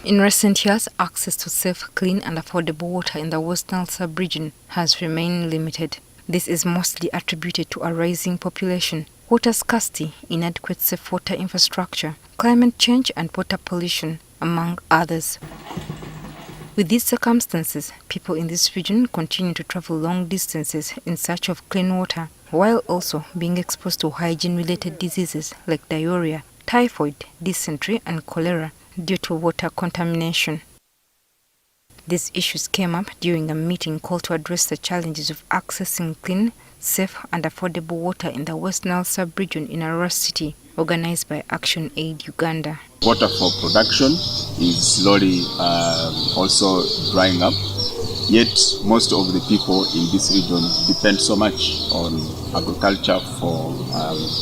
In recent years, access to safe, clean and affordable water in the West Nile sub-region has remained limited. This is mostly attributed to a rising population, water scarcity, inadequate safe water infrastructure, climate change and water pollution, among others. With these circumstances, people in this region continue to travel long distances in search of clean water, while also being exposed to hygiene-related diseases like diarrhea, typhoid, dysentery and cholera due to water contamination. These issues came up during a meeting called to address the challenges of accessing clean, safe and affordable water in the West Nile sub-region in Arua City, organized by Action Aid Uganda. Water for production is slowly also drying up, yet most of the people in this region depend so much on agriculture for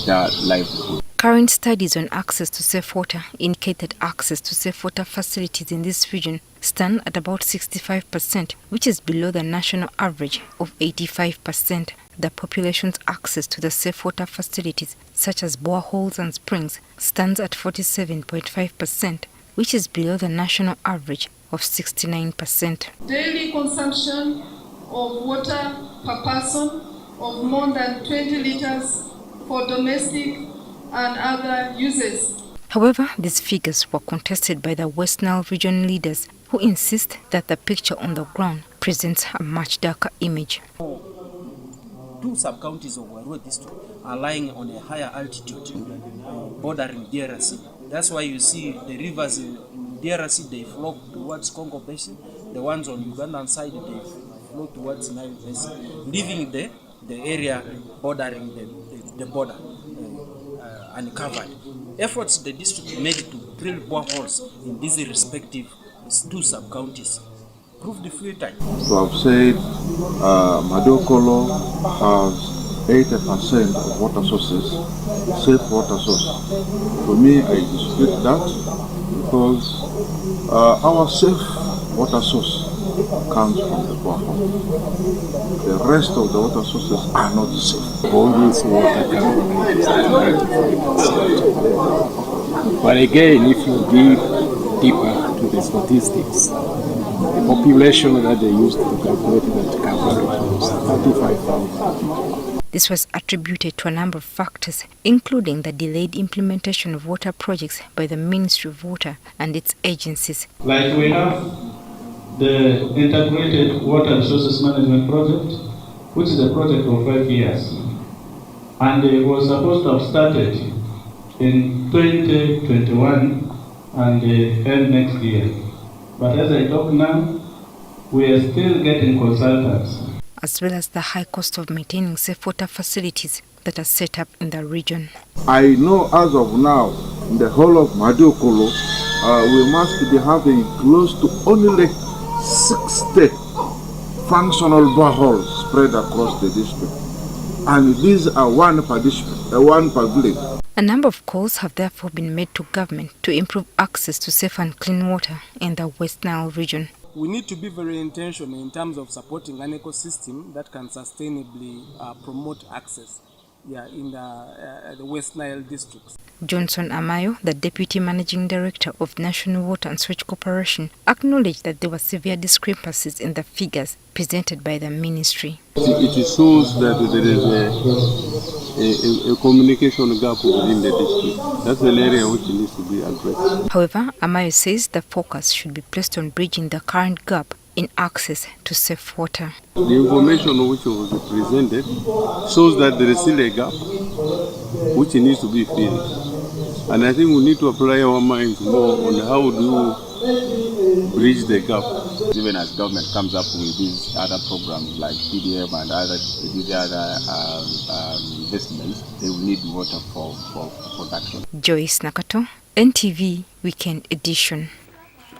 their livelihood. Current studies on access to safe water indicate that access to safe water facilities in this region stand at about 65%, which is below the national average of 85%. The population's access to the safe water facilities, such as boreholes and springs, stands at 47.5%, which is below the national average of 69%. Daily consumption of water per person of more than 20 liters for domestic and other uses. However, these figures were contested by the West Nile region leaders, who insist that the picture on the ground presents a much darker image. Two sub-counties of Arua district are lying on a higher altitude, bordering DRC. That's why you see the rivers in DRC, they flow towards Congo Basin. The ones on Ugandan side, they flow towards Nile Basin, leaving the area bordering the border uncovered. Efforts the district made to drill boreholes in these respective two sub-counties proved futile. So I've said Madokolo has 80% of water sources, safe water source. For me, I dispute that because our safe water source comes from the borehole. The rest of the water sources are not safe. All this water comes but again, if you dig deeper to the statistics, the population that they used to calculate that coverage was 35,000. This was attributed to a number of factors, including the delayed implementation of water projects by the Ministry of Water and its agencies. Like we have the Integrated Water Resources Management Project, which is a project of 5 years, and it was supposed to have started in 2021 and end next year. But as I talk now, we are still getting consultants. As well as the high cost of maintaining safe water facilities that are set up in the region. I know as of now, in the whole of Madokolo, we must be having close to only 60 functional boreholes spread across the district. And these are one per district, one per village. A number of calls have therefore been made to government to improve access to safe and clean water in the West Nile region. We need to be very intentional in terms of supporting an ecosystem that can sustainably promote access in the West Nile districts. Johnson Amayo, the Deputy Managing Director of National Water and Sewage Corporation, acknowledged that there were severe discrepancies in the figures presented by the ministry. It shows that there is a communication gap within the district. That's an area which needs to be addressed. However, Amayo says the focus should be placed on bridging the current gap in access to safe water. The information which was presented shows that there is still a gap which needs to be filled. And I think we need to apply our minds more on how do you bridge the gap. Even as government comes up with these other programs like PDM and other investments, they will need water for production. Joyce Nakato, NTV Weekend Edition.